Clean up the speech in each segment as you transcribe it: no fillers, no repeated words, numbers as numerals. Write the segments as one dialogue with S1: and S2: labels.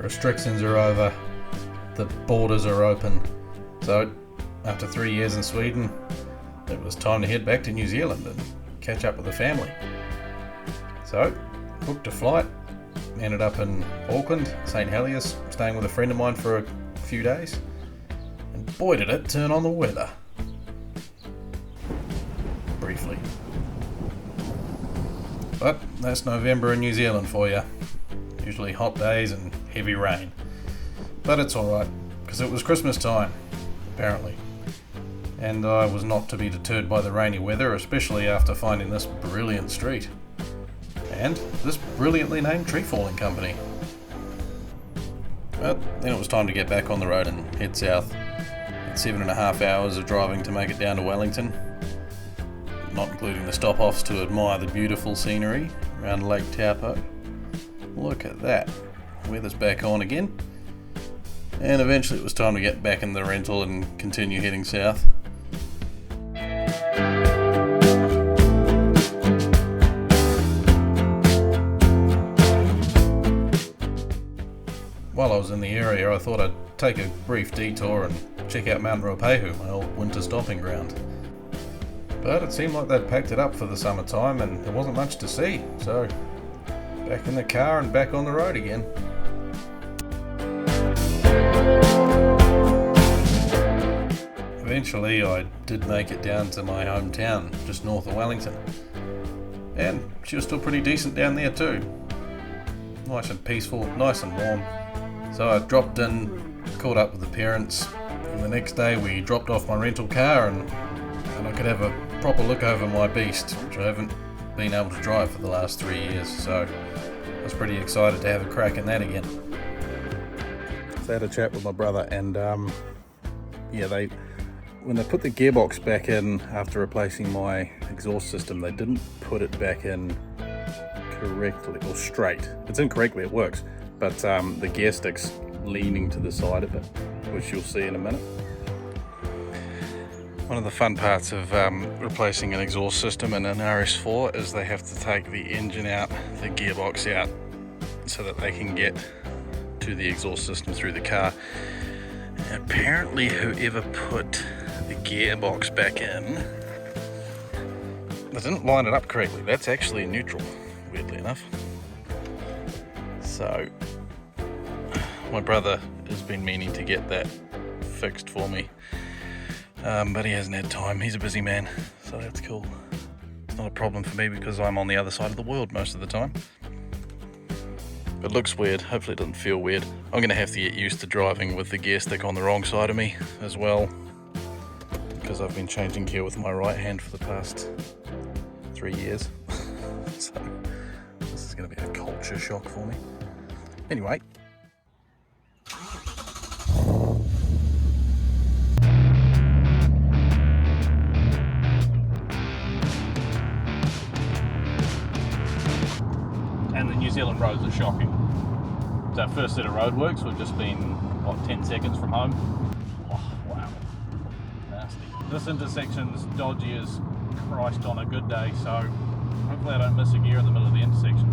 S1: restrictions are over, the borders are open. So, after 3 years in Sweden, it was time to head back to New Zealand and catch up with the family. So, booked a flight, ended up in Auckland, St Heliers, staying with a friend of mine for a few days. And boy did it turn on the weather. Briefly. But that's November in New Zealand for you. Usually hot days and heavy rain. But it's alright, because it was Christmas time, apparently. And I was not to be deterred by the rainy weather, especially after finding this brilliant street. And this brilliantly named tree falling company. But then it was time to get back on the road and head south. It's 7.5 hours of driving to make it down to Wellington, not including the stop-offs to admire the beautiful scenery around Lake Taupo. Look at that. Weather's back on again. And eventually it was time to get back in the rental and continue heading south. While I was in the area, I thought I'd take a brief detour and check out Mount Ruapehu, my old winter stomping ground. But it seemed like they'd packed it up for the summertime and there wasn't much to see, so back in the car and back on the road again. Eventually I did make it down to my hometown, just north of Wellington. And she was still pretty decent down there too. Nice and peaceful, nice and warm. So I dropped in, caught up with the parents, and the next day we dropped off my rental car and I could have a proper look over my beast, which I haven't been able to drive for the last 3 years, so I was pretty excited to have a crack in that again. So I had a chat with my brother and when they put the gearbox back in after replacing my exhaust system, they didn't put it back in correctly or straight. It's incorrectly, it works, but the gear stick's leaning to the side of it, which you'll see in a minute. One of the fun parts of replacing an exhaust system in an RS4 is they have to take the engine out, the gearbox out, so that they can get to the exhaust system through the car. And apparently whoever put the gearbox back in, they didn't line it up correctly. That's actually neutral, weirdly enough. So my brother has been meaning to get that fixed for me, but he hasn't had time. He's a busy man, so that's cool. It's not a problem for me because I'm on the other side of the world most of the time. It looks weird, hopefully it doesn't feel weird. I'm going to have to get used to driving with the gear stick on the wrong side of me as well, because I've been changing gear with my right hand for the past 3 years. So this is going to be a culture shock for me. Anyway. And the New Zealand roads are shocking. It's our first set of roadworks. We've just been, 10 seconds from home. Oh, wow. Nasty. This intersection's dodgy as Christ on a good day, so hopefully I don't miss a gear in the middle of the intersection.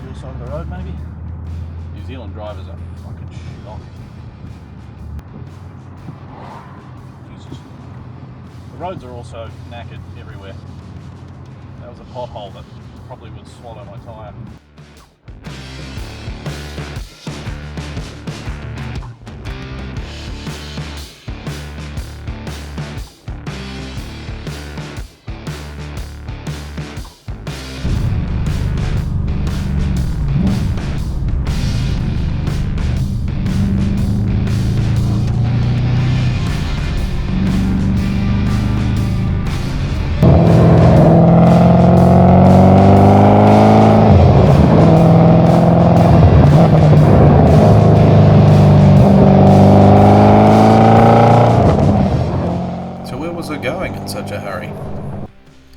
S1: Usual side of the road, maybe? New Zealand drivers are fucking shocking. Jesus. The roads are also knackered everywhere. That was a pothole that probably would swallow my tyre.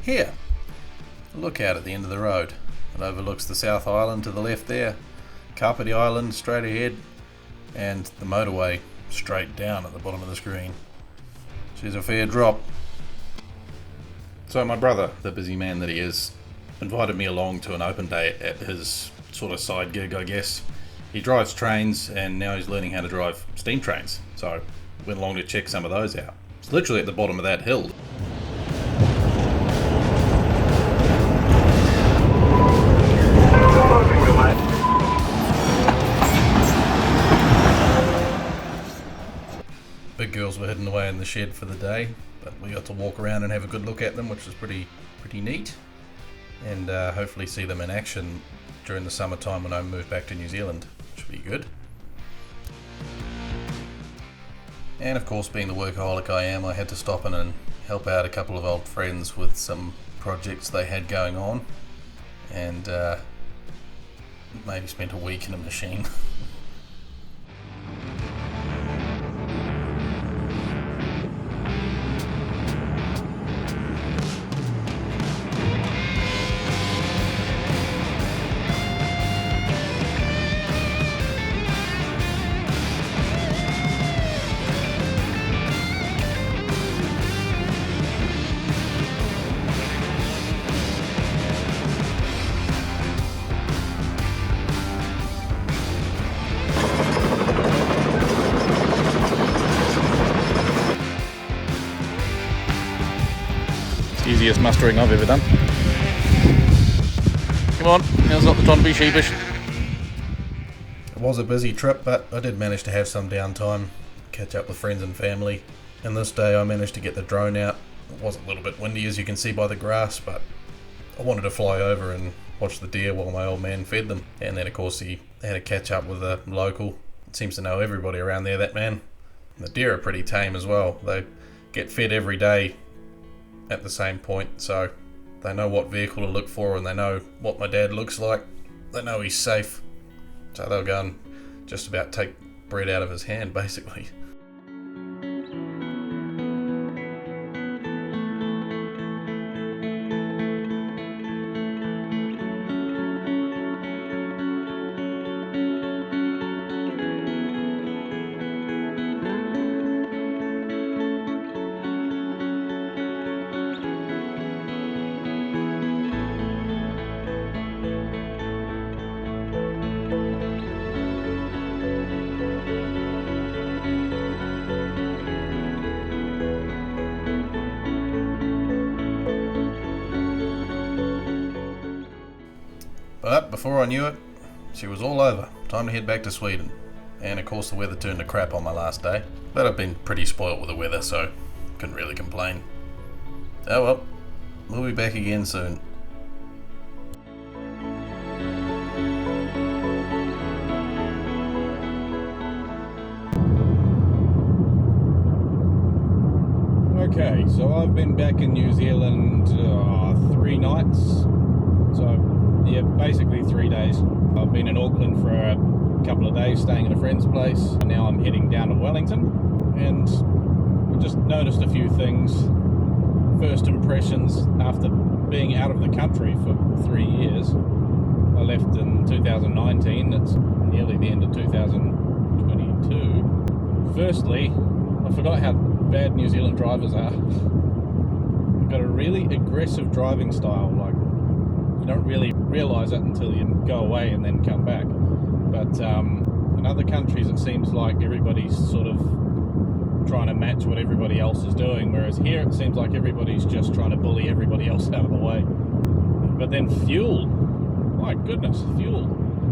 S1: Here, look out at the end of the road. It overlooks the South Island to the left there, Kapiti Island straight ahead, and the motorway straight down at the bottom of the screen. She's a fair drop. So my brother, the busy man that he is, invited me along to an open day at his sort of side gig, I guess. He drives trains and now he's learning how to drive steam trains. So went along to check some of those out. It's literally at the bottom of that hill. Big girls were hidden away in the shed for the day, but we got to walk around and have a good look at them, which was pretty neat, and hopefully see them in action during the summertime when I move back to New Zealand, which will be good. And of course, being the workaholic I am, I had to stop in and help out a couple of old friends with some projects they had going on, and maybe spent a week in a machine. Easiest mustering I've ever done. Come on, now's not the time to be sheepish. It was a busy trip, but I did manage to have some downtime, catch up with friends and family, and this day I managed to get the drone out. It was a little bit windy, as you can see by the grass, but I wanted to fly over and watch the deer while my old man fed them. And then of course he had to catch up with a local. Seems to know everybody around there, that man. And the deer are pretty tame as well. They get fed every day at the same point, so they know what vehicle to look for and they know what my dad looks like. They know he's safe, so they'll go and just about take bread out of his hand, basically. But before I knew it, she was all over. Time to head back to Sweden. And of course the weather turned to crap on my last day. But I've been pretty spoilt with the weather, so couldn't really complain. Oh well, we'll be back again soon. Okay, so I've been back in New Zealand 3 nights. So yeah, basically 3 days. I've been in Auckland for a couple of days staying at a friend's place, and now I'm heading down to Wellington, and I just noticed a few things. First impressions after being out of the country for 3 years. I left in 2019, it's nearly the end of 2022. Firstly, I forgot how bad New Zealand drivers are. They've got a really aggressive driving style, like you don't really realise it until you go away and then come back. But in other countries it seems like everybody's sort of trying to match what everybody else is doing, whereas here it seems like everybody's just trying to bully everybody else out of the way. But then fuel, my goodness, fuel.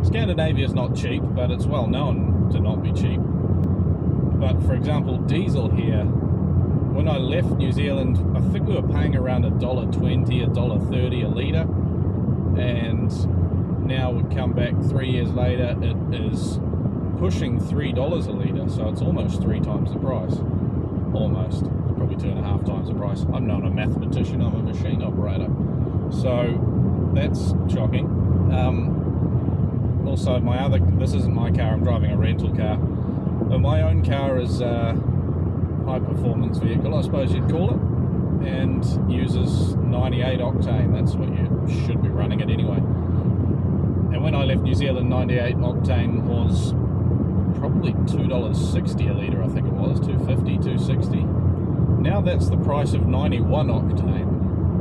S1: Scandinavia is not cheap, but it's well known to not be cheap. But for example, diesel here, when I left New Zealand, I think we were paying around $1.20, $1.30 a litre, and now we come back 3 years later, it is pushing $3 a litre, so it's almost 3 times the price. Almost. It's probably 2.5 times the price. I'm not a mathematician, I'm a machine operator. So that's shocking. Also, this isn't my car, I'm driving a rental car. But my own car is a high performance vehicle, I suppose you'd call it, and uses 98 octane. That's what you should be running it anyway. And when I left New Zealand, 98 octane was
S2: probably $2.60 a litre, I think it was, $2.50, $2.60. Now that's the price of 91 octane,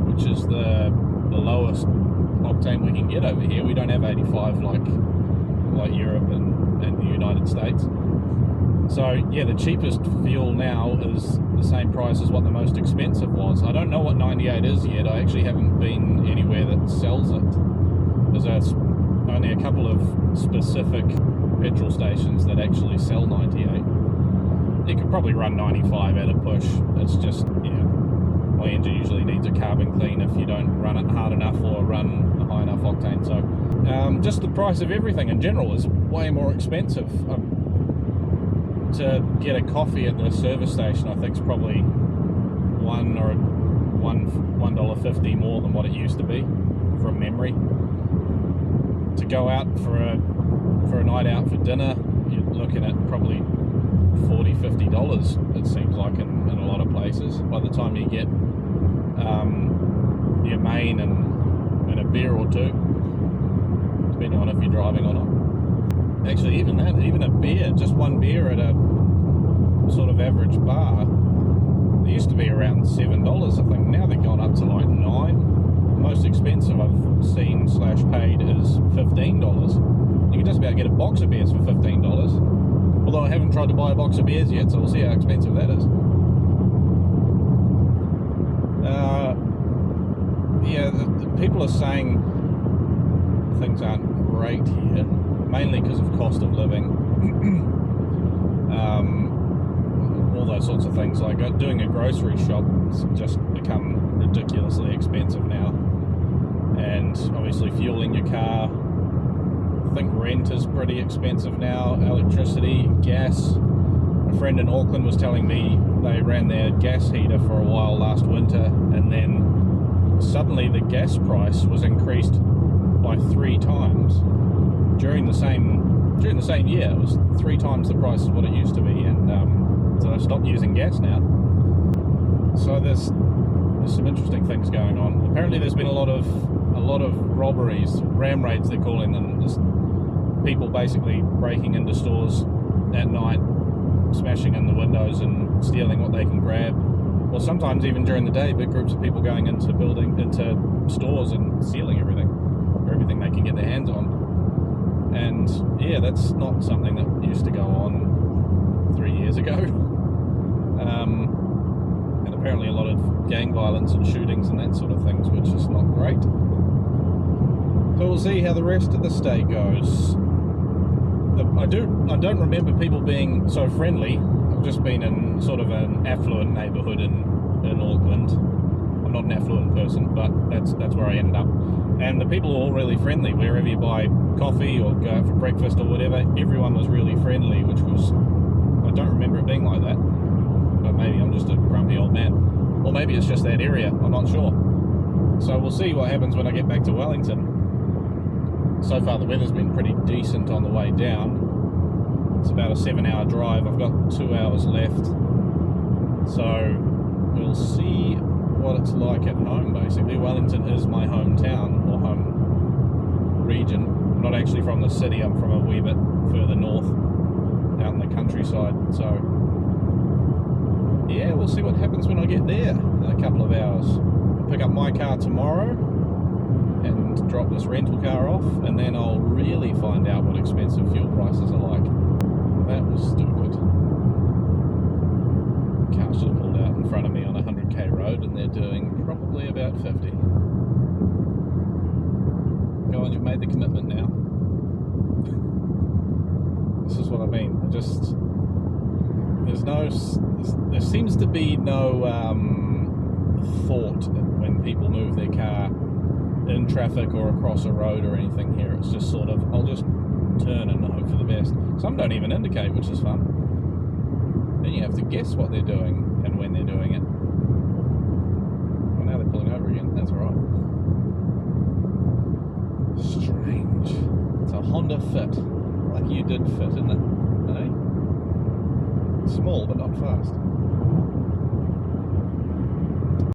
S2: which is the lowest octane we can get over here. We don't have 85 like Europe and the United States. So yeah, the cheapest fuel now is the same price as what the most expensive was. I don't know what 98 is yet. I actually haven't been anywhere that sells it. There's only a couple of specific petrol stations that actually sell 98. You could probably run 95 at a push. It's just, yeah, my engine usually needs a carbon clean if you don't run it hard enough or run a high enough octane. So just the price of everything in general is way more expensive. To get a coffee at the service station, I think is probably $1.50 more than what it used to be, from memory. To go out for a night out for dinner, you're looking at probably $40-50, it seems like, in a lot of places. By the time you get your main and a beer or two, depending on if you're driving or not. Actually, even a beer, just one beer at a sort of average bar, they used to be around $7, I think. Now they've gone up to like $9. The most expensive I've seen / paid is $15. You can just about get a box of beers for $15. Although I haven't tried to buy a box of beers yet, so we'll see how expensive that is. Yeah, the people are saying things aren't great here, mainly because of cost of living. All those sorts of things, like doing a grocery shop has just become ridiculously expensive now. And obviously fueling your car, I think rent is pretty expensive now, electricity, gas. A friend in Auckland was telling me they ran their gas heater for a while last winter, and then suddenly the gas price was increased by 3 times during the same year. It was 3 times the price of what it used to be, and so they've stopped using gas now. So there's some interesting things going on. Apparently there's been a lot of robberies, ram raids they're calling them, just people basically breaking into stores at night, smashing in the windows and stealing what they can grab. Or sometimes even during the day, big groups of people going into stores and stealing everything they can get their hands on. And yeah, that's not something that used to go on 3 years ago. And apparently a lot of gang violence and shootings and that sort of things, which is not great. So we'll see how the rest of the state goes. I don't remember people being so friendly. I've just been in sort of an affluent neighbourhood in Auckland. I'm not an affluent person, but that's where I ended up. And the people are all really friendly. Wherever you buy coffee or go out for breakfast or whatever, everyone was really friendly, which was, I don't remember it being like that. But maybe I'm just a grumpy old man. Or maybe it's just that area, I'm not sure. So we'll see what happens when I get back to Wellington. So far the weather's been pretty decent on the way down. It's about a 7-hour drive. I've got 2 hours left. So we'll see what it's like at home, basically. Wellington is my hometown, or home region. I'm not actually from the city, I'm from a wee bit further north, out in the countryside. So yeah, we'll see what happens when I get there in a couple of hours. I'll pick up my car tomorrow and drop this rental car off, and then I'll really find out what expensive fuel prices are like. That was stupid. Car should have pulled out in front of me on a 100k road, and they're doing probably about 50. Go on, you've made the commitment now. This is what I mean. There seems to be no thought when people move their car in traffic or across a road or anything here. It's just sort of, I'll just turn and hope for the best. Some don't even indicate, which is fun. Then you have to guess what they're doing and when they're doing it. Well, now they're pulling over again. That's alright. Strange. It's a Honda Fit. Like you did fit, isn't it? Eh? Small, but not fast.